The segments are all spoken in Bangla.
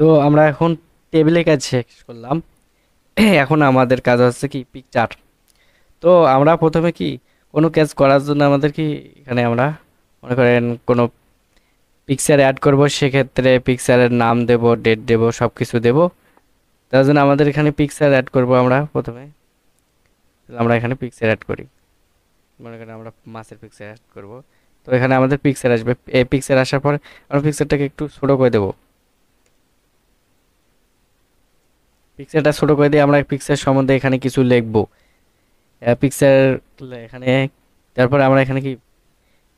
তো আমরা এখন টেবিলে কাজ শেষ করলাম। এখন আমাদের কাজ হচ্ছে কি পিকচার। তো আমরা প্রথমে কি কোনো কাজ করার জন্য আমাদের কি এখানে আমরা মনে করেন কোনো পিকচার অ্যাড করব, সেক্ষেত্রে পিকচারের নাম দেব, ডেট দেব, সব কিছু দেব। তার জন্য আমাদের এখানে পিকচার অ্যাড করব আমরা প্রথমে। আমরা এখানে পিকচার অ্যাড করি, মনে করেন আমরা মাছের পিকচার অ্যাড করব। তো এখানে আমাদের পিকচার আসবে, এই পিকচার আসার পর আমরা পিকচারটাকে একটু ছোট করে দেব। পিকচারটা ছোট করে দিয়ে আমরা পিকচার সম্বন্ধে এখানে কিছু লিখবো। পিকচার এখানে, তারপরে আমরা এখানে কি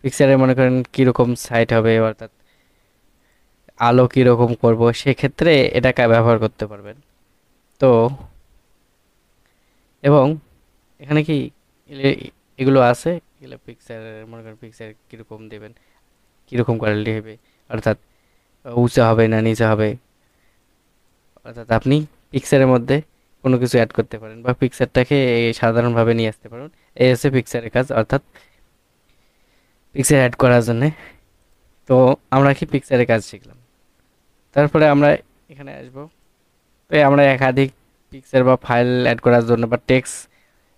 পিকচারে মনে করেন কিরকম সাইট হবে, অর্থাৎ আলো কিরকম করব, সেক্ষেত্রে এটাকে ব্যবহার করতে পারবেন। তো এবং এখানে কি এগুলো আছে, এগুলো পিকচার, মনে করেন পিকচার কিরকম দেবেন, কিরকম কোয়ালিটি হবে, অর্থাৎ উঁচা হবে না নিচা হবে, অর্থাৎ আপনি পিকচারের মধ্যে কোনো কিছু অ্যাড করতে পারেন বা পিকচারটাকে সাধারণভাবে নিয়ে আসতে পারেন। এই হচ্ছে পিকচারের কাজ, অর্থাৎ পিকচার অ্যাড করার জন্য। তো আমরা কি পিকচারের কাজ শিখলাম, তারপরে আমরা এখানে আসব। তো আমরা একাধিক পিকচার বা ফাইল অ্যাড করার জন্য বা টেক্সট,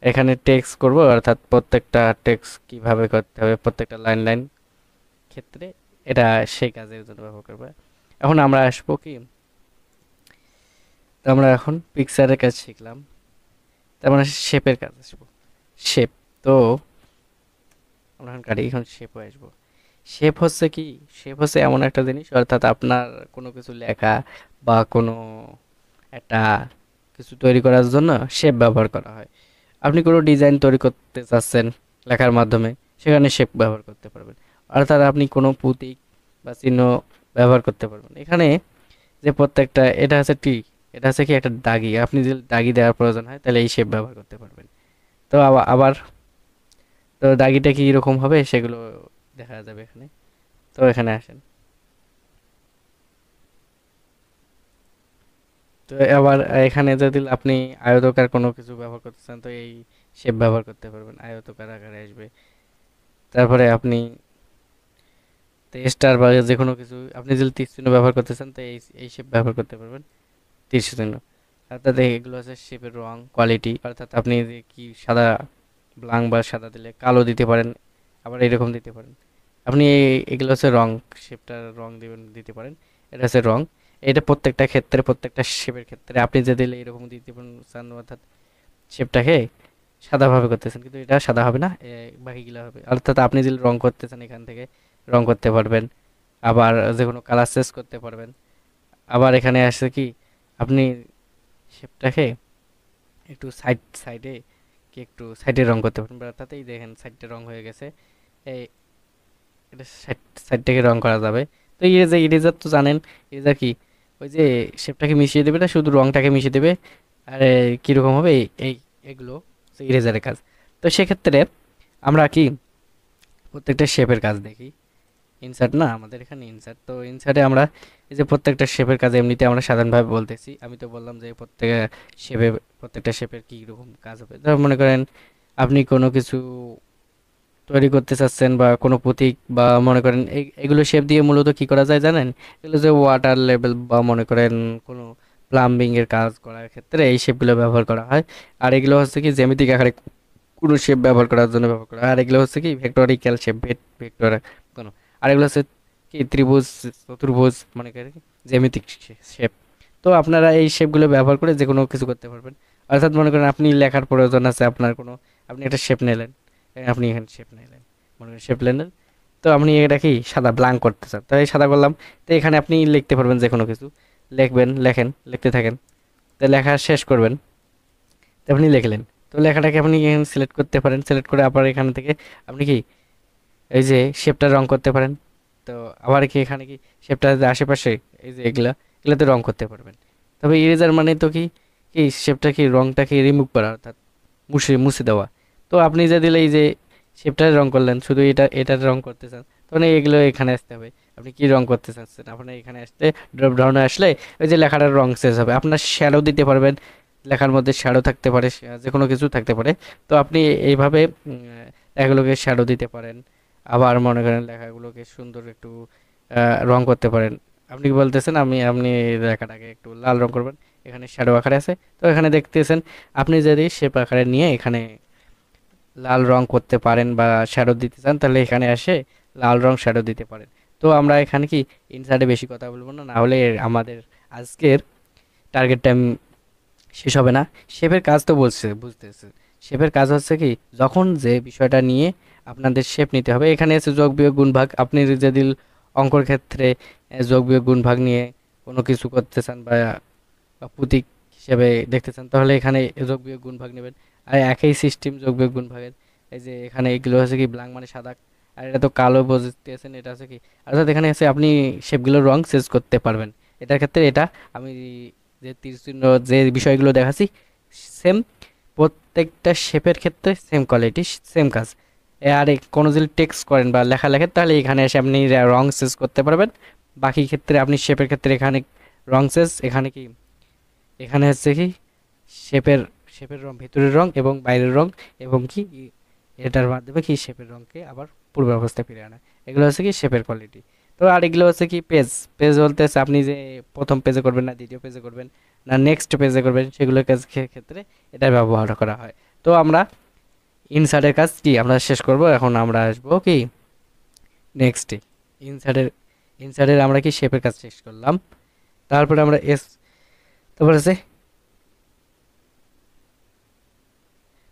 এখানে টেক্সট করব, অর্থাৎ প্রত্যেকটা টেক্সট কিভাবে করতে হবে, প্রত্যেকটা লাইন লাইন ক্ষেত্রে এটা সেই কাজের জন্য ব্যবহার করবো। এখন আমরা আসবো কি, তো আমরা এখন পিকচারের কাজ শিখলাম, তার মানে শেপের কাজ আসবো। শেপ। তো আমরা এখন কাটি, এখন শেপে আসবো। শেপ হচ্ছে কি, শেপ হচ্ছে এমন একটা জিনিস, অর্থাৎ আপনার কোনো কিছু লেখা বা কোনো একটা কিছু তৈরি করার জন্য শেপ ব্যবহার করা হয়। আপনি কোনো ডিজাইন তৈরি করতে চাচ্ছেন লেখার মাধ্যমে, সেখানে শেপ ব্যবহার করতে পারবেন। অর্থাৎ আপনি কোনো প্রতীক বা চিহ্ন ব্যবহার করতে পারবেন এখানে। যে প্রত্যেকটা, এটা হচ্ছে টি, এটা হচ্ছে কি একটা দাগি, আপনি যদি দাগি দেওয়ার প্রয়োজন হয় তাহলে এই শেপ ব্যবহার করতে পারবেন। তো আবার তো দাগিটা কি রকম হবে সেগুলো দেখা যাবে এখানে। তো এখানে আসেন। তো আবার এখানে যদি আপনি আয়তাকার কোনো কিছু ব্যবহার করতে চান, তো এই শেপ ব্যবহার করতে পারবেন, আয়তাকার আকারে আসবে। তারপরে আপনি স্টার বা যে কোনো কিছু, আপনি যদি তীর চিহ্ন ব্যবহার করতে চান তো এই শেপ ব্যবহার করতে পারবেন, তীর চিহ্ন। অর্থাৎ এগুলো হচ্ছে শেপের রং কোয়ালিটি, অর্থাৎ আপনি যে কি সাদা ব্লাং বা সাদা দিলে কালো দিতে পারেন, আবার এরকম দিতে পারেন। আপনি এগুলো হচ্ছে রং, শেপটার রং দিবেন, দিতে পারেন। এটা হচ্ছে রং। এটা প্রত্যেকটা ক্ষেত্রে, প্রত্যেকটা শেপের ক্ষেত্রে আপনি যে দিলে এরকম দিতে পারেন চান, অর্থাৎ শেপটাকে সাদাভাবে করতেছেন কিন্তু এটা সাদা হবে না, বাকিগুলো হবে। অর্থাৎ আপনি যদি রং করতে চান এখান থেকে রং করতে পারবেন, আবার যে কোনো কালার চেঞ্জ করতে পারবেন। আবার এখানে আসছে কি, আপনি শেপটাকে একটু সাইডে কি একটু সাইডে রং করতে পারেন, তাতেই দেখেন সাইডটা রং হয়ে গেছে। এই এটা সাইডটাকে রং করা যাবে। তো ইরেজার, ইরেজার তো জানেন, ইরেজার কি, ওই যে শেপটাকে মিশিয়ে দেবে না, শুধু রংটাকে মিশিয়ে দেবে। আর কীরকম হবে এই এগুলো ইরেজারের কাজ। তো সেক্ষেত্রে আমরা কি প্রত্যেকটা শেপের কাজ দেখি। ইনসার্ট না আমাদের এখানে ইনসার্ট, তো ইনসার্টে আমরা এই যে প্রত্যেকটা শেপের কাজ এমনিতে আমরা সাধারণভাবে বলতেছি, আমি তো বললাম যে শেপে প্রত্যেকটা শেপের কী রকম কাজ হবে। ধর মনে করেন আপনি কোনো কিছু তৈরি করতে চাচ্ছেন বা কোনো প্রতীক, বা মনে করেন এগুলো শেপ দিয়ে মূলত কি করা যায় জানেন, এগুলো যে ওয়াটার লেভেল বা মনে করেন কোনো প্লাম্বিং এর কাজ করার ক্ষেত্রে এই শেপগুলো ব্যবহার করা হয়। আর এগুলো হচ্ছে কি জ্যামিতিক আকারে কোনো শেপ ব্যবহার করার জন্য ব্যবহার করা হয়। আর এগুলো হচ্ছে কি ভেক্টরিক্যাল শেপ, ভেক্টর কোনো। আর এগুলো হচ্ছে কি ত্রিভুজ, চতুর্ভুজ, মনে করেন জ্যামিতিক শেপ। তো আপনারা এই শেপগুলো ব্যবহার করে যে কোনো কিছু করতে পারবেন। অর্থাৎ মনে করেন আপনি লেখার প্রয়োজন আছে আপনার কোনো, আপনি একটা শেপ নিলেন, আপনি এখানে শেপ নিলেন, মনে করেন শেপ নিলেন। তো আপনি এটা কি সাদা ব্ল্যাঙ্ক করতে চান, তো এই সাদা করলাম। তো এখানে আপনি লিখতে পারবেন যে কোনো কিছু, লিখবেন, লেখেন, লিখতে থাকেন। তো লেখা শেষ করবেন, তো আপনি লিখলেন। তো লেখাটাকে আপনি এখানে সিলেক্ট করতে পারেন, সিলেক্ট করে আবার এখান থেকে আপনি কি এই যে শেপটা রং করতে পারেন। তো আবার কি এখানে কি শেপটা যে আশেপাশে এই যে এগুলা, এগুলাতে রং করতে পারবেন। তবে ইরেজার মানে তো কি, কি শেপটা কি রংটাকে রিমুভ করা, অর্থাৎ মুছে মুছে দেওয়া। তো আপনি যে দিলে এই যে শেপটার রং করলেন, শুধু এটার রং করতে চান, তখন এগুলো এখানে আসতে হবে। আপনি কি রং করতে চাচ্ছেন, আপনার এখানে আসলে ড্রপ ডাউনে আসলে ওই যে লেখাটার রং চেঞ্জ হবে। আপনার শ্যাডো দিতে পারবেন, লেখার মধ্যে শ্যাডো থাকতে পারে, যে কোনো কিছু থাকতে পারে। তো আপনি এইভাবে লেখাগুলোকে শ্যাডো দিতে পারেন। আবার মনে করেন লেখাগুলোকে সুন্দর একটু রং করতে পারেন। আপনি কি বলতেছেন আপনি এই রেখাটাকে একটু লাল রং করবেন, এখানে শ্যাডো আকারে আছে। তো এখানে দেখতেছেন আপনি যদি শেপ আকারে নিয়ে এখানে লাল রং করতে পারেন বা শ্যাডো দিতে চান, তাহলে এখানে এসে লাল রং শ্যাডো দিতে পারেন। তো আমরা এখানে কি ইনসাইডে বেশি কথা বলবো না, না হলে আমাদের আজকের টার্গেট টাইম শেষ হবে না। শেপের কাজ তো বলছে বুঝতেছে, শেপের কাজ হচ্ছে কি যখন যে বিষয়টা নিয়ে আপনাদের শেপ নিতে হবে, এখানে আছে যোগ বিয়োগ গুণ ভাগ। আপনি যদি অঙ্কর ক্ষেত্রে যোগ বিয়োগ গুণ ভাগ নিয়ে কোনো কিছু করতে চান বা প্রতীক হিসেবে দেখতে চান, তাহলে এখানে যোগ বিয়োগ গুণ ভাগ নেবেন। আর একই সিস্টেম যোগ বিয়োগ গুণ ভাগের, এই যে এখানে এগুলো হচ্ছে কি ব্ল্যাঙ্ক মানে সাদা, আর এটা তো কালো বুঝতেছেন, এটা হচ্ছে কি অর্থাৎ এখানে আছে আপনি শেপগুলোর রং চেঞ্জ করতে পারবেন। এটার ক্ষেত্রে এটা আমি যে তীর চিহ্ন যে বিষয়গুলো দেখাচ্ছি সেম, প্রত্যেকটা শেপের ক্ষেত্রে সেম কোয়ালিটি সেম কাজ। আর কোনো যদি টেক্সট করেন বা লেখা লেখেন, তাহলে এখানে এসে আপনি রং চেঞ্জ করতে পারবেন। বাকি ক্ষেত্রে আপনি শেপের ক্ষেত্রে এখানে রং চেঞ্জ, এখানে কি এখানে হচ্ছে কি শেপের শেপের রং, ভেতরের রং এবং বাইরের রং, এবং কি এটার মাধ্যমে কি শেপের রংকে আবার পূর্ব অবস্থায় ফিরে আনা। এগুলো হচ্ছে কি শেপের কোয়ালিটি। তো আর এগুলো হচ্ছে কি পেজ, পেজ বলতে হচ্ছে আপনি যে প্রথম পেজে করবেন না দ্বিতীয় পেজে করবেন না নেক্সট পেজে করবেন, সেগুলোর কাজ ক্ষেত্রে এটা ব্যবহার করা হয়। তো আমরা ইনসার্টের কাজ কি আমরা শেষ করব, এখন আমরা আসবো কি নেক্সটে। ইনসার্টের ইনসার্টের আমরা কি শেপের কাজ শেষ করলাম, তারপরে আমরা তারপর আছে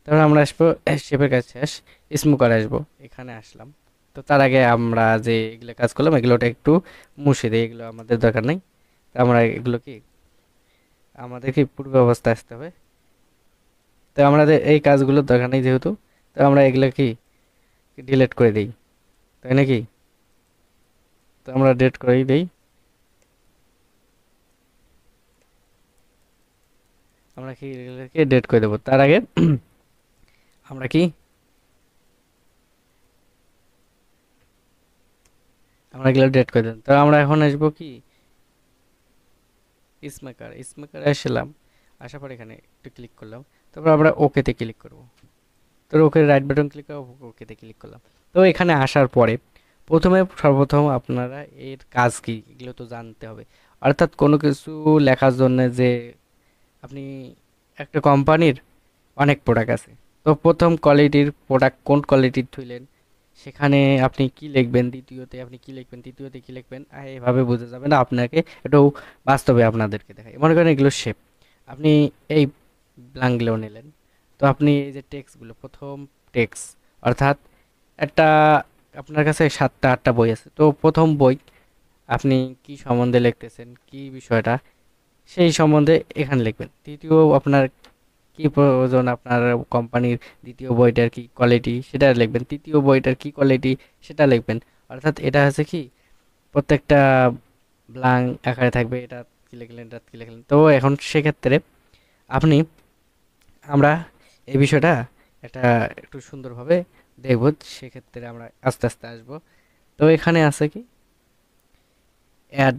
তারপর আমরা আসবো শেপের কাজ শেষ, স্মোকার আসবো, এখানে আসলাম। তো তার আগে আমরা যে এগুলো কাজ করলাম এগুলোটা একটু মুছে দিই, এগুলো আমাদের দরকার নেই। তো আমরা এগুলো কি আমাদের কি পূর্ব অবস্থায় আসতে হবে। তো আমাদের এই কাজগুলোর দরকার নেই যেহেতু, তো আমরা এগুলো কি ডিলিট করে দিই, তাই নাকি? তো আমরা ডিলিট করেই দিই, আমরা কি এগুলোকে ডিলিট করে দেবো। তার আগে আমরা কি আমরা এগুলো ডিলিট করে দিলাম। তো আমরা এখন আসবো কি স্মোকার, স্মোকার আসলাম, আসার পর এখানে একটু ক্লিক করলাম, তারপর আমরা ওকেতে ক্লিক করব। তো ওকে রাইট বাটন ক্লিক করে ওকেতে ক্লিক করলাম। তো এখানে আসার পরে সর্বপ্রথম আপনারা এর কাজ কি এগুলো তো জানতে হবে। অর্থাৎ কোনো কিছু লেখার জন্য যে আপনি একটা কোম্পানির অনেক প্রোডাক্ট আছে, তো প্রথম কোয়ালিটির প্রোডাক্ট কোন কোয়ালিটির থইলেন, সেখানে আপনি কি লিখবেন, দ্বিতীয়তে আপনি কি লিখবেন, তৃতীয়তে কি লিখবেন, এভাবে বোঝা যাবে না। আপনাকে এটাও বাস্তবে আপনাদেরকে দেখায়। মনে করেন এগুলো শেপ, আপনি এই ব্ল্যাঙ্কগুলো নিলেন। তো আপনি এই যে টেক্সটগুলো প্রথম টেক্সট, অর্থাৎ একটা আপনার কাছে 7টা 8টা বই আছে, তো প্রথম বই আপনি কি সম্বন্ধে লিখতেছেন, কি বিষয়টা সেই সম্বন্ধে এখানে লিখবেন। দ্বিতীয় আপনার কি প্রয়োজন আপনার কোম্পানির, দ্বিতীয় বইটার কি কোয়ালিটি সেটা লিখবেন, তৃতীয় বইটার কি কোয়ালিটি সেটা লিখবেন। অর্থাৎ এটা হচ্ছে কি প্রত্যেকটা ব্ল্যাঙ্ক আকারে থাকবে, এটা কি লিখলেন এটা কি লিখলেন। তো এখন সেক্ষেত্রে আপনি আমরা এই বিষয়টা একটা একটু সুন্দরভাবে দেখব, সেক্ষেত্রে আমরা আস্তে আস্তে আসব। তো এখানে আছে কি অ্যাড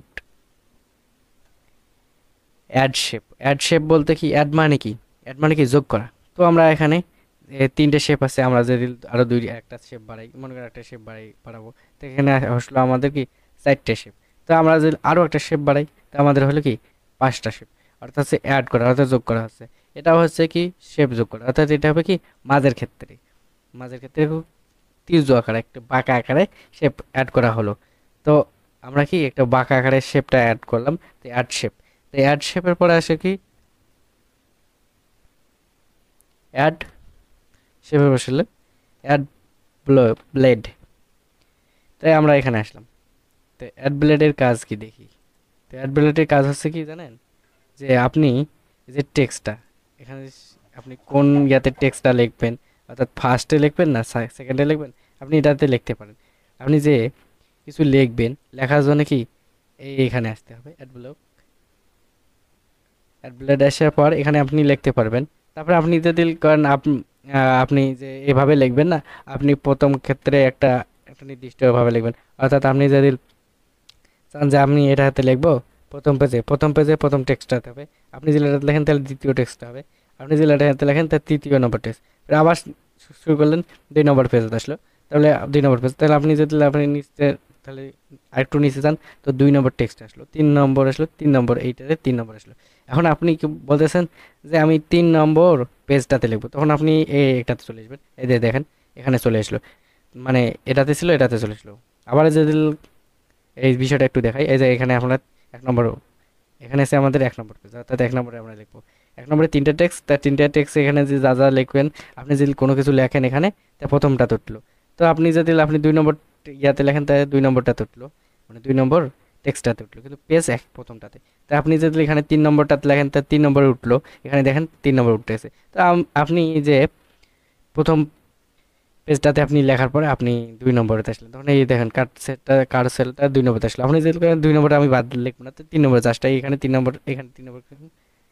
অ্যাড শেপ বলতে কি অ্যাড মানে কি, অ্যাড মানে কি যোগ করা। তো আমরা এখানে 3টে শেপ আছে, আমরা যদি আরো একটা শেপ বাড়াই, মনে করি একটা শেপ বাড়াবো, তো এখানে আসলো আমাদের কি 4টে শেপ। তো আমরা যদি আরো একটা শেপ বাড়াই, তো আমাদের হলো কি 5টা শেপ। অর্থাৎ হচ্ছে অ্যাড করা, অর্থাৎ যোগ করা হচ্ছে। এটা হচ্ছে কি শেপ যোগ করা, অর্থাৎ এটা হবে কি মাঝের ক্ষেত্রে তির্য আকারে একটা বাঁকা আকারে শেপ অ্যাড করা হলো। তো আমরা কি একটা বাঁকা আকারে শেপটা অ্যাড করলাম, তো অ্যাড শেপ। তো অ্যাড শেপের পরে আসে কি অ্যাড শেপে বসলে অ্যাড ব্লেড। তাই আমরা এখানে আসলাম। তো অ্যাড ব্লেডের কাজ কি দেখি। তো অ্যাড ব্লেডের কাজ হচ্ছে কি জানেন, যে আপনি যে টেক্সটটা এখানে আপনি কোন ইয়াতে টেক্সটটা লিখবেন, অর্থাৎ ফার্স্টে লিখবেন না সেকেন্ডে লিখবেন, আপনি এটাতে লিখতে পারেন। আপনি যে কিছু লিখবেন, লেখার জন্য কি এখানে আসতে হবে অ্যাড ব্লেড আসার পর এখানে আপনি লিখতে পারবেন। তারপরে আপনি যদি করেন আপনি যে এভাবে লিখবেন না, আপনি প্রথম ক্ষেত্রে একটা একটা নির্দিষ্টভাবে লিখবেন। অর্থাৎ আপনি যদি চান যে আমি এটা হাতে লিখবো প্রথম পেজে প্রথম টেক্সটটা হবে, আপনি যদি এটা লেখেন তাহলে দ্বিতীয় টেক্সটটা হবে, আপনি যদি এটা হাতে লেখেন তাহলে তৃতীয় নম্বর টেক্সট। আবার শুরু করলেন 2 নম্বর পেজে আসলো, তাহলে 2 নম্বর পেজ। তাহলে আপনি যদি আপনি নিচে তাহলে আরেকটু নিচে যান, তো 2 নম্বর টেক্সট আসলো, 3 নম্বর আসলো, 3 নম্বর, এইটাতে 3 নম্বর আসলো। এখন আপনি কি বলতেছেন যে আমি 3 নম্বর পেজটাতে লিখবো, তখন আপনি এটাতে চলে আসবেন, এই যে দেখেন এখানে চলে আসলো, মানে এটাতে ছিল এটাতে চলে আসলো। আবার যদি এই বিষয়টা একটু দেখাই, এই যে এখানে আপনার 1 নম্বর, এখানে আছে আমাদের 1 নম্বর পেজ, অর্থাৎ 1 নম্বরে আমরা লিখবো 1 নম্বরে 3টা টেক্সট, তার 3টা টেক্সট এখানে যে যা যা লিখবেন, আপনি যদি কোনো কিছু লেখেন এখানে, তা প্রথমটা তুটলো। তো আপনি যদি আপনি 2 নম্বর ইয়াতে লেখেন, তাহলে 2 নম্বরটা তুটলো, মানে 2 নম্বর টেক্সটটাতে উঠলো, কিন্তু পেজ এক প্রথমটাতে। তা আপনি যদি এখানে 3 নম্বরটাতে লেখেন, তা 3 নম্বরে উঠলো, এখানে দেখেন 3 নম্বর উঠতেছে। তো আপনি যে প্রথম পেজটাতে আপনি লেখার পরে আপনি 2 নম্বরে আসলেন, তখন এই দেখেন কার্সেলটা 2 নম্বরে আসলো। আপনি যদি 2 নম্বরে আমি বাদ লিখবো না, তো 3 নম্বরে জাস্ট এখানে 3 নম্বর, এখানে 3 নম্বর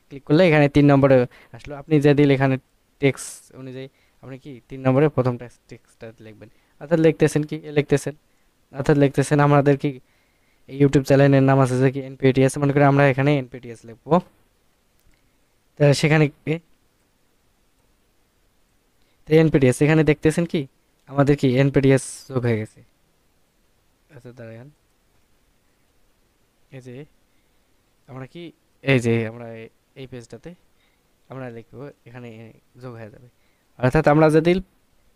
ক্লিক করলে এখানে 3 নম্বরে আসলো। আপনি যদি এখানে টেক্সট অনুযায়ী আপনি কি 3 নম্বরে প্রথম টেক্সটটা লিখবেন, অর্থাৎ লিখতেছেন কি লিখতেছেন, অর্থাৎ লিখতেছেন আমাদের কি এই ইউটিউব চ্যানেলের নাম আছে যে কি এনপিটিএস, মনে করি আমরা এখানে এনপিটিএস লিখবো। তা সেখানে এনপিটিএস এখানে দেখতেছেন কি আমাদের কি এনপিটিএস যোগ হয়ে গেছে। আচ্ছা দাঁড়ান, এই যে আমরা কি এই যে আমরা এই পেজটাতে আমরা লিখবো, এখানে যোগ হয়ে যাবে। অর্থাৎ আমরা যদি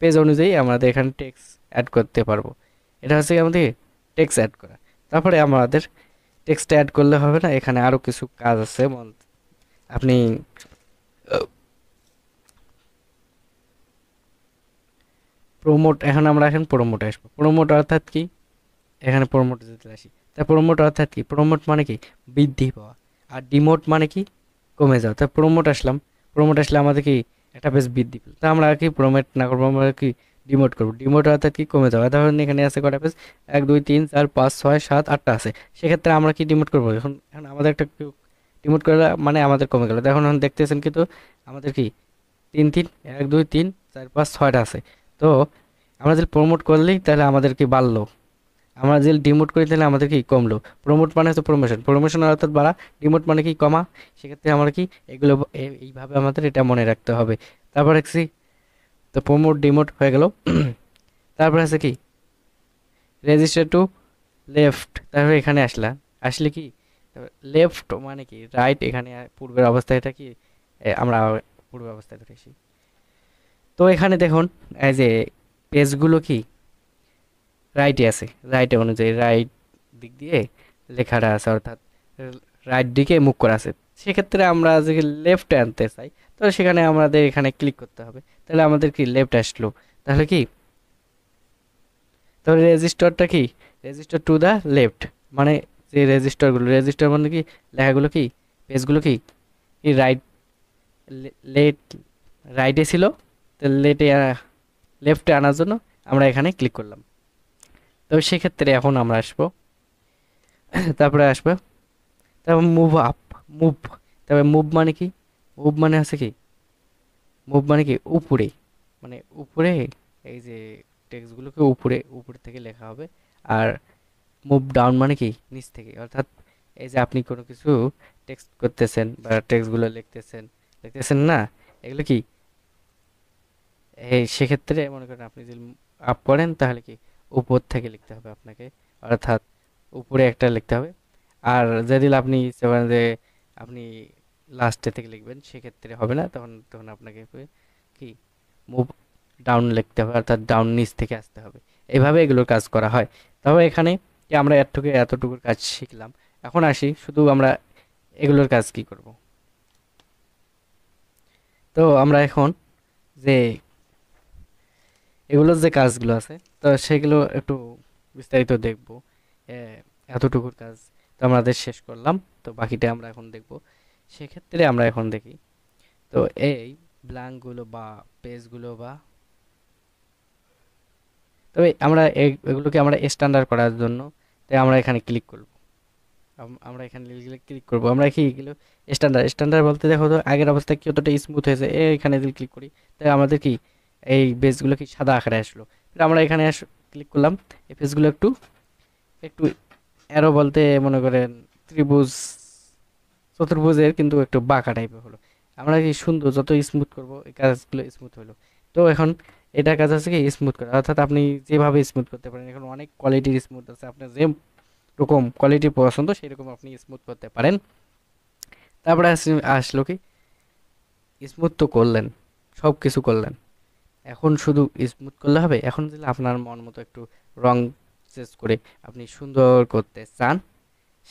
পেজ অনুযায়ী আমাদের এখানে টেক্সট অ্যাড করতে পারবো। এটা হচ্ছে কি আমাদের টেক্সট অ্যাড করা। তারপরে আমাদের টেক্সট অ্যাড করলে হবে না, এখানে আরো কিছু কাজ আছে। আপনি প্রমোট, এখন প্রমোটে আসবো। প্রমোট অর্থাৎ কি, এখানে প্রমোট যেতে আসি, তা প্রমোট অর্থাৎ কি, প্রমোট মানে কি বৃদ্ধি পাওয়া, আর ডিমোট মানে কি কমে যাওয়া। তা প্রমোট আসলাম, প্রমোট আসলে আমাদের কি একটা বেশ বৃদ্ধি পেল, তা আমরা কি প্রমোট না করবো, আমরা কি ডিমোট করবো। ডিমোট অর্থাৎ কি কমে যাওয়া। ধরুন এখানে আছে কটা পেজ, 1 2 3 4 5 6 7 8টা আছে, সেক্ষেত্রে আমরা কি ডিমোট করবো। এখন এখন আমাদের একটা ডিমোট করলে মানে আমাদের কমে গেল। এখন দেখতেছেন কিন্তু আমাদের কি 3 3 1 2 3 4 5 6টা আছে। তো আমরা যদি প্রমোট করলেই তাহলে আমাদের কি বাড়লো, আমরা যদি ডিমোট করি তাহলে আমাদের কি কমলো। প্রমোট মানে হচ্ছে প্রমোশন, প্রমোশন অর্থাৎ বাড়া, ডিমোট মানে কি কমা। সেক্ষেত্রে আমরা কি এগুলো এইভাবে আমাদের এটা মনে রাখতে হবে। তারপর দেখছি, তো প্রমোট ডিমোট হয়ে গেল। তারপর আছে কি রেজিস্টার টু লেফট, তারপর এখানে আসলে কি লেফট মানে কি রাইট, এখানে পূর্বের অবস্থায় এটা কি আমরা পূর্বের অবস্থায় ধরে আসি। তো এখানে দেখুন এই যে পেজগুলো কি রাইটে আছে, রাইটে অনুযায়ী রাইট দিক দিয়ে লেখাটা আছে, অর্থাৎ রাইট দিকে মুখ করা আছে। সেক্ষেত্রে আমরা যদি লেফটে আনতে চাই, তো সেখানে আমাদের এখানে ক্লিক করতে হবে, তাহলে আমাদের কি লেফট আসলো। তাহলে কি, তাহলে রেজিস্টারটা কি রেজিস্টার টু দ্য লেফট, মানে যে রেজিস্টার মানে কি লেখাগুলো কি পেজগুলো কি রাইট লেট রাইটে ছিল, তো লেফটে আনার জন্য আমরা এখানে ক্লিক করলাম। তো সেক্ষেত্রে এখন আমরা আসবো, তারপরে আসবো, তারপর মুভ আপ, মুভ, তারপরে মুভ মানে কি, মুভ মানে হচ্ছে কি মুভ মানে কি উপরে, মানে উপরে এই যে টেক্সটগুলোকে উপরে উপর থেকে লেখা হবে। আর মুভ ডাউন মানে কি নিচ থেকে, অর্থাৎ এই যে আপনি কোনো কিছু টেক্সট করতেছেন বা টেক্সটগুলো লিখতেছেন না, এগুলো কি এই সেক্ষেত্রে মনে করেন আপনি যদি আপ করেন তাহলে কি উপর থেকে লিখতে হবে আপনাকে, অর্থাৎ উপরে একটা লিখতে হবে। আর যদি আপনি ইচ্ছে করেন যে আপনি লাস্টে থেকে লিখবেন, সেক্ষেত্রে হবে না, তখন তখন আপনাকে কি মুভ ডাউন লিখতে হবে, অর্থাৎ ডাউন নিচ থেকে আসতে হবে। এইভাবে এগুলোর কাজ করা হয়। তবে এখানে কি আমরা এতটুকুর কাজ শিখলাম। এখন আসি শুধু আমরা এগুলোর কাজ কি করব। তো আমরা এখন যে এগুলোর যে কাজগুলো আছে, তো সেগুলো একটু বিস্তারিত দেখব। এ, এতটুকুর কাজ তো আমাদের শেষ করলাম, তো বাকিটা আমরা এখন দেখব। সেক্ষেত্রে আমরা এখন দেখি, তো এই ব্ল্যাঙ্কগুলো বা পেজগুলো বা, তবে আমরা এগুলোকে আমরা স্ট্যান্ডার্ড করার জন্য তাই আমরা এখানে ক্লিক করব। আমরা এখানে ক্লিক করব, আমরা কি এগুলো স্ট্যান্ডার্ড বলতে দেখো তো আগের অবস্থায় কি অতটা স্মুথ হয়েছে, এখানে যদি ক্লিক করি তাই আমাদের কি এই পেজগুলো কি সাদা আকারে আসলো। আমরা এখানে ক্লিক করলাম, এই পেজগুলো একটু একটু অ্যারো বলতে মনে করেন ত্রিভুজ চতুর্ভুজের কিন্তু একটু বাঁকা টাইপের হলো। আমরা কি সুন্দর যত স্মুথ করব এই কাজগুলো স্মুথ হলো। তো এখন এটার কাজ হচ্ছে কি স্মুথ করা, অর্থাৎ আপনি যেভাবে স্মুথ করতে পারেন, এখন অনেক কোয়ালিটির স্মুথ আছে, আপনার যে রকম কোয়ালিটি পছন্দ সেই রকম আপনি স্মুথ করতে পারেন। তারপরে আসলো কি, স্মুথ তো করলেন, সব কিছু করলেন, এখন শুধু স্মুথ করলে হবে? এখন যদি আপনার মন মতো একটু রং চেঞ্জ করে আপনি সুন্দর করতে চান,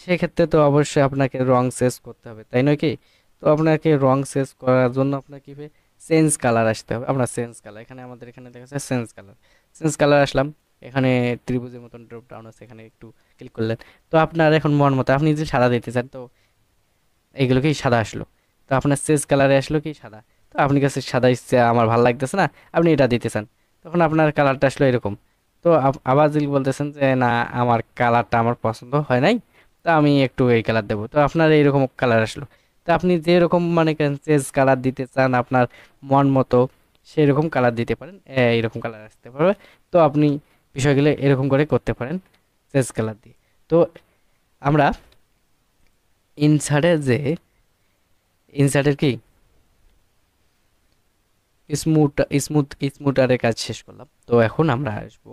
সেক্ষেত্রে তো অবশ্যই আপনাকে রং চেঞ্জ করতে হবে, তাই নয় কি? তো আপনাকে রং চেঞ্জ করার জন্য আপনাকে কি চেঞ্জ কালার আসতে হবে। আমরা চেঞ্জ কালার, এখানে আমাদের এখানে দেখা যাচ্ছে চেঞ্জ কালার, চেঞ্জ কালার আসলাম, এখানে ত্রিভুজের মতন ড্রপ ডাউন আছে, এখানে একটু ক্লিক করলেন। তো আপনার এখন মন মতো আপনি যদি সাদা দিতে চান, তো এইগুলো কি সাদা আসলো, তো আপনার চেঞ্জ কালারে আসলো কি সাদা। তো আপনি কাছে সাদা ইচ্ছে আমার ভালো লাগতেছে না, আপনি এটা দিতে চান, তখন আপনার কালারটা আসলো এরকম। তো আবার যদি বলতেছেন যে না, আমার কালারটা আমার পছন্দ হয় নাই, তো আমি একটু এই কালার দেবো, তো আপনার এইরকম কালার আসলো। তো আপনি যেরকম মানে চেঞ্জ কালার দিতে চান আপনার মন মতো, সেই রকম কালার দিতে পারেন, এইরকম কালার আসতে পারবে। তো আপনি বিষয়গুলো এরকম করে করতে পারেন চেঞ্জ কালার দিয়ে। তো আমরা ইনসার্টে যে ইনসার্টের কি স্মুথ স্মুথারের কাজ শেষ করলাম। তো এখন আমরা আসবো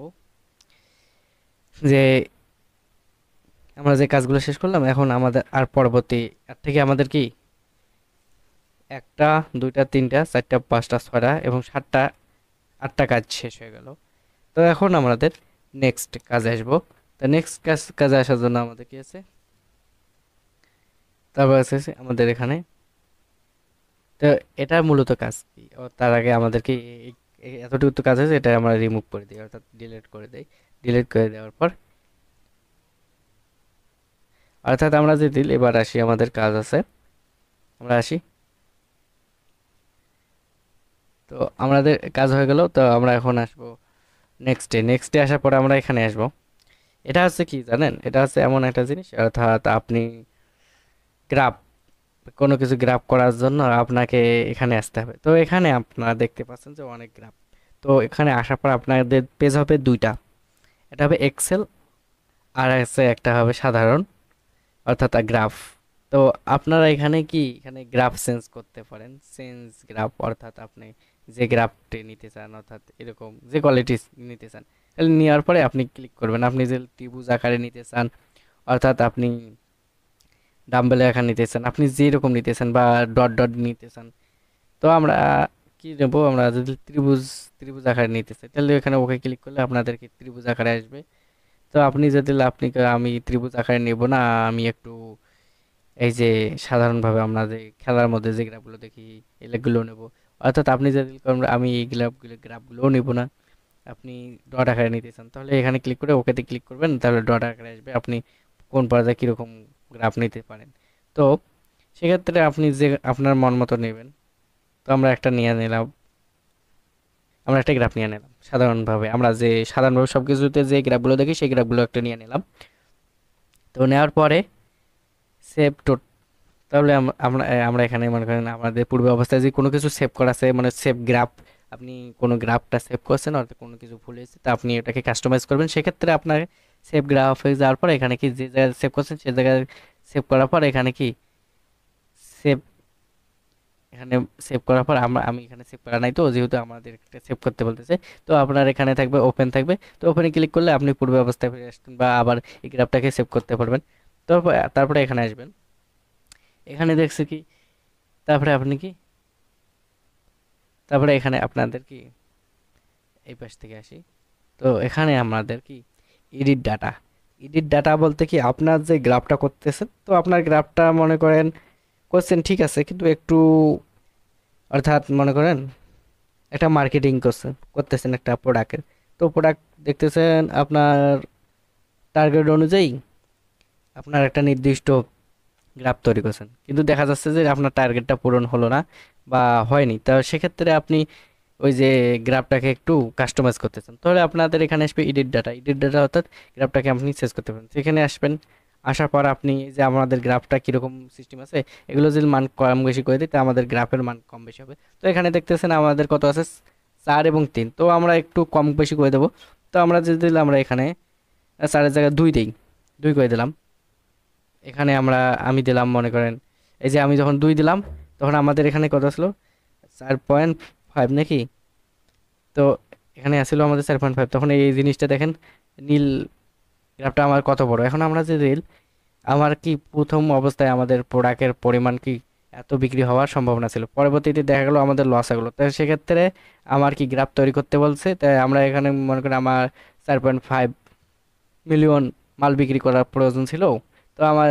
যে আমরা যে কাজগুলো শেষ করলাম, এখন আমাদের আর পরবর্তী আর থেকে আমাদের কি একটা, দুইটা, তিনটা, চারটা, পাঁচটা, ছয়টা এবং সাতটা, আটটা কাজ শেষ হয়ে গেল। তো এখন আমাদের নেক্সট কাজে আসবো। তো নেক্সট কাজে আসার জন্য আমাদের কি আছে, তারপর আছে আমাদের এখানে। তো এটা মূলত কাজ কি, তার আগে আমাদের কি এতটুকু তো কাজ আছে, এটা আমরা রিমুভ করে দিই, অর্থাৎ ডিলিট করে দিই। ডিলিট করে দেওয়ার পর অর্থাৎ আমরা যে দিল, এবার আসি আমাদের কাজ আছে, আমরা আসি। তো আমাদের কাজ হয়ে গেল, তো আমরা এখন আসবো নেক্সটে। নেক্সটে আসার পরে আমরা এখানে আসবো। এটা হচ্ছে কি জানেন, এটা হচ্ছে এমন একটা জিনিস, অর্থাৎ আপনি গ্রাফ, কোনো কিছু গ্রাফ করার জন্য আপনাকে এখানে আসতে হবে। তো এখানে আপনারা দেখতে পাচ্ছেন যে অনেক গ্রাফ। তো এখানে আসার পর আপনাদের পেজ হবে দুইটা, এটা হবে এক্সেল, আর আছে একটা হবে সাধারণ, অর্থাৎ গ্রাফ। তো আপনারা এখানে কি এখানে গ্রাফ চেঞ্জ করতে পারেন, চেঞ্জ গ্রাফ, অর্থাৎ আপনি যে গ্রাফটি নিতে চান, অর্থাৎ এরকম যে কোয়ালিটি নিতে চান, তাহলে নেওয়ার পরে আপনি ক্লিক করবেন। আপনি যে ত্রিভুজ আকারে নিতে চান, অর্থাৎ আপনি ডাম্বেলের আকার নিতে চান, আপনি যেরকম নিতে চান, বা ডট ডট নিতে চান। তো আমরা কি নেবো, আমরা যদি ত্রিভুজ ত্রিভুজ আকারে নিতে চাই, তাহলে এখানে ওকে ক্লিক করলে আপনাদেরকে ত্রিভুজ আকারে আসবে। তো আপনি যদি আমি ত্রিভুজ আকারে নেব না, আমি একটু এই যে সাধারণভাবে আমরা যে খেলার মধ্যে যে গ্রাফগুলো দেখি এগুলো নেব। অর্থাৎ আপনি যদি আমি এই গ্রাফগুলোও নেব না, আপনি ডট আকারে নিতে চান, তাহলে এখানে ক্লিক করে ওকেতে ক্লিক করবেন, তাহলে ডট আকারে আসবে, আপনি কোন পর্যায়ে কীরকম গ্রাফ নিতে পারেন। তো সেক্ষেত্রে আপনি যে আপনার মন মতো নেবেন। তো আমরা একটা নিয়ে নিলাম, আমরা একটা গ্রাফ নিয়ে নিলাম সাধারণভাবে, আমরা যে সাধারণভাবে সব কিছুতে যে গ্রাফগুলো দেখি সেই গ্রাফগুলো একটা নিয়ে নিলাম। তো নেওয়ার পরে সেভ টোট, তাহলে আমরা আমরা এখানে মনে করেন আমাদের পূর্বে অবস্থায় যে কোনো কিছু সেভ করা আছে, মানে সেভ গ্রাফ, আপনি কোনো গ্রাফটা সেভ করছেন, অর্থাৎ কোনো কিছু ভুল হয়েছে, তা আপনি এটাকে কাস্টমাইজ করবেন। সেক্ষেত্রে আপনার সেভ গ্রাফ হয়ে যাওয়ার পর এখানে কি যে জায়গায় সেভ করছেন সেই জায়গায় সেভ করার পর এখানে কি সেভ, এখানে সেভ করার পর আমি এখানে সেভ করা নাই, তো যেহেতু আমাদের একটা সেভ করতে বলতেছে, তো আপনার এখানে থাকবে ওপেন থাকবে। তো ওপেনে ক্লিক করলে আপনি পূর্বে অবস্থায় ফিরে আসবেন, বা আবার এই গ্রাফটাকে সেভ করতে পারবেন। তারপরে এখানে আসবেন, এখানে দেখছে কি, তারপরে আপনি কি, তারপরে এখানে আপনাদের কি এই পাশ থেকে আসি। তো এখানে আমাদের কি এডিট ডাটা। এডিট ডাটা বলতে কি, আপনার যে গ্রাফটা করতেছেন, তো আপনার গ্রাফটা মনে করেন করছেন ঠিক আছে, কিন্তু একটু, অর্থাৎ মনে করেন একটা মার্কেটিং করতেছেন একটা প্রোডাক্টের। তো প্রোডাক্ট দেখতেছেন আপনার টার্গেট অনুযায়ী আপনার একটা নির্দিষ্ট গ্রাফ তৈরি করছেন, কিন্তু দেখা যাচ্ছে যে আপনার টার্গেটটা পূরণ হলো না বা হয়নি। তো সেক্ষেত্রে আপনি ওই যে গ্রাফটাকে একটু কাস্টমাইজ করতে চান, তাহলে আপনাদের এখানে আসবে এডিট ডাটা। এডিট ডাটা অর্থাৎ গ্রাফটাকে আপনি চেঞ্জ করতে পারেন, সেখানে আসবেন। আসার পর আপনি যে আমাদের গ্রাফটা কীরকম সিস্টেম আছে, এগুলো যদি মান কম বেশি করে দিই, তো আমাদের গ্রাফের মান কম বেশি হবে। তো এখানে দেখতেছেন আমাদের কত আছে, 4 এবং 3, তো আমরা একটু কম বেশি করে দেবো। তো আমরা যদি দিলাম, আমরা এখানে 4-এর জায়গায় 2 দিই, 2 করে দিলাম। এখানে আমি দিলাম মনে করেন, এই যে আমি যখন 2 দিলাম, তখন আমাদের এখানে কত আসলো, 4.5 নাকি। তো এখানে আসছিল আমাদের 4.5, তখন এই জিনিসটা দেখেন নীল গ্রাফটা আমার কত বড়। এখন আমরা যে রেল, আমার কি প্রথম অবস্থায় আমাদের প্রোডাক্টের পরিমাণ কি এত বিক্রি হওয়ার সম্ভাবনা ছিল, পরবর্তীতে দেখা গেলো আমাদের লস হলো, তাই সেক্ষেত্রে আমার কি গ্রাফ তৈরি করতে বলছে, তাই আমরা এখানে মনে করি আমার 4.5 মিলিয়ন মাল বিক্রি করার প্রয়োজন ছিল। তো আমার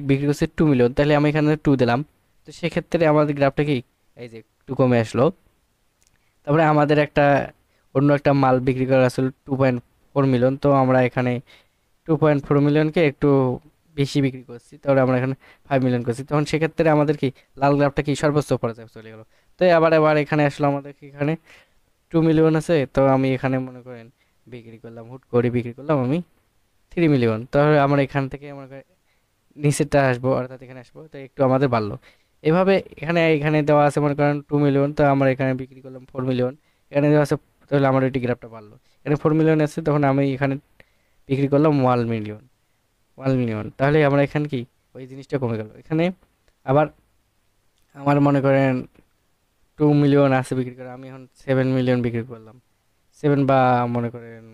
বিক্রি করছে 2 মিলিয়ন, তাহলে আমি এখানে 2 দিলাম। তো সেক্ষেত্রে আমাদের গ্রাফটা কি এই যে একটু কমে আসলো। তারপরে আমাদের অন্য একটা মাল বিক্রি করা আসলে 2.4 মিলিয়ন, তো আমরা এখানে 2.4 মিলিয়নকে একটু বেশি বিক্রি করছি, তাহলে আমরা এখানে 5 মিলিয়ন করছি, তখন সেক্ষেত্রে আমাদের কি লাল গ্রাফটা কি সর্বোচ্চ পর্যায়ে চলে গেল। তো আবার আবার এখানে আসলো আমাদের কি এখানে 2 মিলিয়ন আছে, তো আমি এখানে মনে করেন বিক্রি করলাম, হুট করে বিক্রি করলাম আমি 3 মিলিয়ন, তাহলে আমরা এখান থেকে মনে করেন নিচেরটা আসবো, অর্থাৎ এখানে আসবো, তো একটু আমাদের বাড়লো। এভাবে এখানে এখানে দেওয়া আছে মনে করেন 2 মিলিয়ন, তো আমরা এখানে বিক্রি করলাম 4 মিলিয়ন, এখানে দেওয়া আছে, তাহলে আমার এটি গ্রাফটা বাড়লো। এখানে 4 মিলিয়ন আছে, তখন আমি এখানে বিক্রি করলাম 1 মিলিয়ন, 1 মিলিয়ন, তাহলে আমরা এখানে কি ওই জিনিসটা কমে গেল। এখানে আবার আমার মনে করেন 2 মিলিয়ন আছে বিক্রি করে, আমি এখন 7 মিলিয়ন বিক্রি করলাম, 7 বা মনে করেন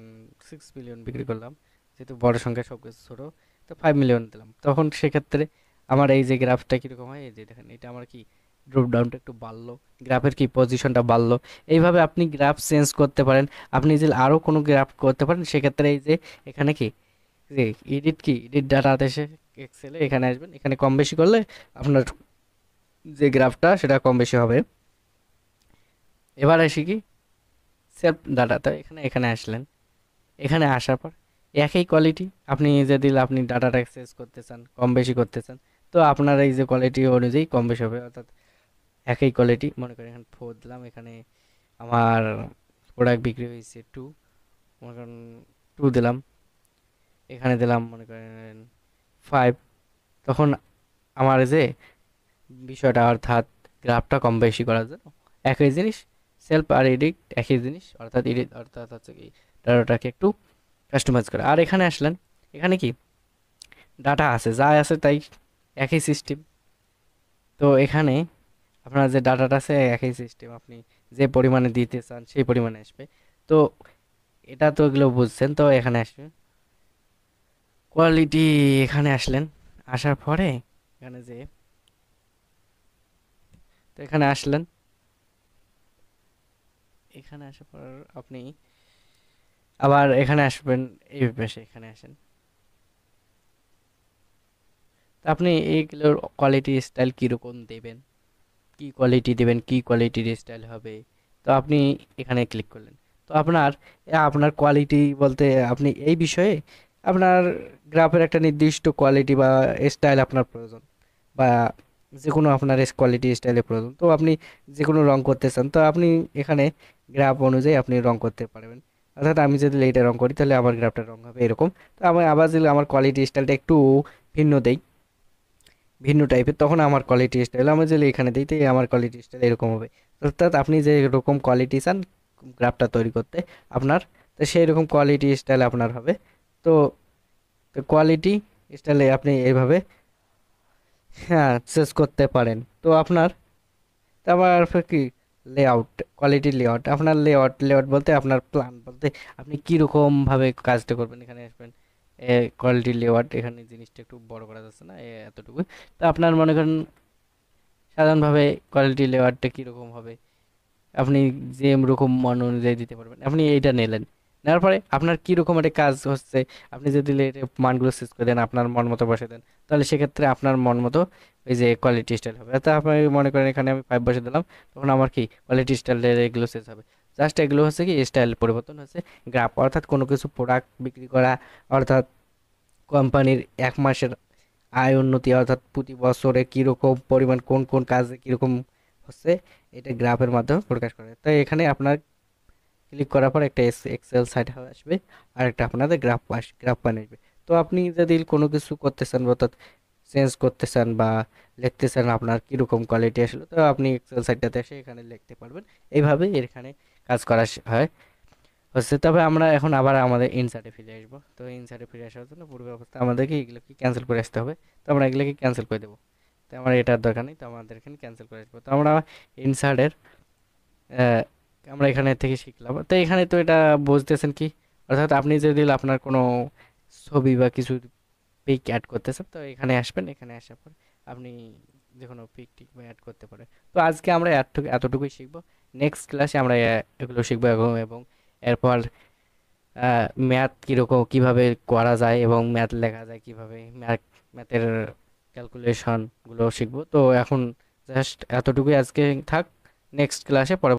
6 মিলিয়ন বিক্রি করলাম, যেহেতু বড় সংখ্যা সব কিছু ছোট, তো 5 মিলিয়ন দিলাম, তখন সেক্ষেত্রে আমার এই যে গ্রাফটা কীরকম হয়, এই যে দেখেন এটা আমার কি ড্রপ ডাউনটা একটু বাড়লো, গ্রাফের কি পজিশনটা বাড়লো। এইভাবে আপনি গ্রাফ চেঞ্জ করতে পারেন। আপনি যদি আরও কোনো গ্রাফ করতে পারেন, সেক্ষেত্রে এই যে এখানে কি যে এডিট ডাটাতে এসে এক্সেলে এখানে আসবেন, এখানে কম বেশি করলে আপনার যে গ্রাফটা সেটা কম বেশি হবে। এবার আসি কি সেলফ ডাটাতে, এখানে এখানে আসলেন, এখানে আসার পর একই কোয়ালিটি আপনি যদি আপনি ডাটাটা অ্যাক্সেস করতে চান, কম বেশি করতে চান, তো আপনার এই যে কোয়ালিটি অনুযায়ী কম বেশি হবে, অর্থাৎ একই কোয়ালিটি মনে করেন এখানে 4 দিলাম, এখানে আমার প্রোডাক্ট বিক্রি হয়েছে 2, মনে করেন 2 দিলাম, এখানে দিলাম মনে করেন 5, তখন আমার যে বিষয়টা অর্থাৎ গ্রাফটা কম বেশি করার জন্য একই জিনিস সেলফ আর এডিট একই জিনিস, অর্থাৎ এডিট অর্থাৎ হচ্ছে কি ডাটাটাকে একটু কাস্টমাইজ করা। আর এখানে আসলেন, এখানে কি ডাটা আছে, যা আছে তাই, একই সিস্টেম। তো এখানে আপনার যে ডাটাটা আছে একই সিস্টেম, আপনি যে পরিমাণে দিতে চান সেই পরিমাণে আসবে। তো এটা তো এগুলো বুঝছেন, তো এখানে আসবে কোয়ালিটি, এখানে আসলেন, আসার পরে এখানে যে, তো এখানে আসলেন, এখানে আসার পর আপনি আবার এখানে আসবেন, এই পাশে এখানে আসেন, তো আপনি এইগুলোর কোয়ালিটি স্টাইল কীরকম দেবেন, কি কোয়ালিটি দেবেন, কি কোয়ালিটির স্টাইল হবে, তো আপনি এখানে ক্লিক করলেন। তো আপনার কোয়ালিটি বলতে আপনি এই বিষয়ে আপনার গ্রাফের একটা নির্দিষ্ট কোয়ালিটি বা স্টাইল আপনার প্রয়োজন, বা যে কোনো আপনার কোয়ালিটি স্টাইলের প্রয়োজন, তো আপনি যে কোনো রং করতে চান, তো আপনি এখানে গ্রাফ অনুযায়ী আপনি রং করতে পারবেন। অর্থাৎ আমি যদি এইটা রং করি, তাহলে আমার গ্রাফটার রং হবে এরকম। তো আমি আবার যদি আমার কোয়ালিটি স্টাইলটা একটু ভিন্ন দেই, ভিন্ন টাইপের, তখন আমার কোয়ালিটি স্টাইল আমি যদি এখানে দিই, তাই আমার কোয়ালিটি স্টাইল এরকম হবে। অর্থাৎ আপনি যে রকম কোয়ালিটি চান গ্রাফটা তৈরি করতে আপনার, তো সেই রকম কোয়ালিটি স্টাইল আপনার হবে। তো কোয়ালিটি স্টাইলে আপনি এইভাবে হ্যাঁ চেঞ্জ করতে পারেন। তো আপনার তারপর কি লেআউট, কোয়ালিটি লেআউট, আপনার লেআউট বলতে আপনার প্ল্যান বলতে আপনি কীরকম ভাবে কাজটা করবেন, এখানে আসবেন কোয়ালিটি লেআউট, এখানে জিনিসটা একটু বড় করা যাচ্ছে না, এতটুকু। তো আপনার মনে করেন সাধারণভাবে কোয়ালিটি লেয়ারটা কীরকম হবে, আপনি যে রকম মান অনুযায়ী দিতে পারবেন। আপনি এইটা নিলেন, নেওয়ার পরে আপনার কীরকম একটা কাজ হচ্ছে, আপনি যদি এটা মানগুলো সেট করে দেন, আপনার মন মতো বসে দেন, তাহলে সেক্ষেত্রে আপনার মন মতো ওই যে কোয়ালিটি স্টাইল হবে। তা আপনি মনে করেন এখানে আমি 5 বসে দিলাম, তখন আমার কি কোয়ালিটি স্টাইলের এগুলো সেট হবে। জাস্ট এগুলো হচ্ছে কি স্টাইল পরিবর্তন হচ্ছে। গ্রাফ অর্থাৎ কোনো কিছু প্রোডাক্ট বিক্রি করা, অর্থাৎ কোম্পানির 1 মাসের আয় উন্নতি, অর্থাৎ প্রতি বছরে কীরকম পরিমাণ কোন কোন কাজে কীরকম হচ্ছে, এটা গ্রাফের মাধ্যমে প্রকাশ করে। তাই এখানে আপনার ক্লিক করার পর একটা এক্সেল সাইট আসবে, আর একটা আপনাদের গ্রাফ বানিয়ে আসবে। তো আপনি যদি কোনো কিছু করতে চান, অর্থাৎ চেঞ্জ করতে চান বা লিখতে চান আপনার কীরকম কোয়ালিটি আসলে, তো আপনি এক্সেল সাইটটাতে এসে এখানে লিখতে পারবেন। এইভাবে এখানে কাজ করা হয় হচ্ছে। তবে আমরা এখন আবার আমাদের ইনসার্টে ফিরে আসবো। তো ইনসার্টে ফিরে আসার জন্য পূর্বে অবস্থা আমাদেরকে এগুলোকে ক্যান্সেল করে আসতে হবে। তো আমরা এগুলোকে ক্যান্সেল করে দেবো। তো আমার এটার দরকার নেই, তো আমাদের এখানে ক্যান্সেল করে আসবো। তো আমরা ইনসার্টের আমরা এখানে থেকে শিখলাম। তো এখানে তো এটা বুঝতেছেন কি, অর্থাৎ আপনি যদি আপনার কোনো ছবি বা কিছু পিক অ্যাড করতেছেন, তো এখানে আসবেন, এখানে আসার পর আপনি যে কোনো পিক টিক অ্যাড করতে পারেন। তো আজকে আমরা এতটুকুই শিখবো। নেক্সট ক্লাসে আমরা এগুলো শিখবো, এবং এরপর ম্যাথ কীরকম কীভাবে করা যায় এবং ম্যাথ লেখা যায় কীভাবে, ম্যাথের ক্যালকুলেশনগুলো শিখবো। তো এখন জাস্ট এতটুকুই আজকে থাক, নেক্সট ক্লাসে পরে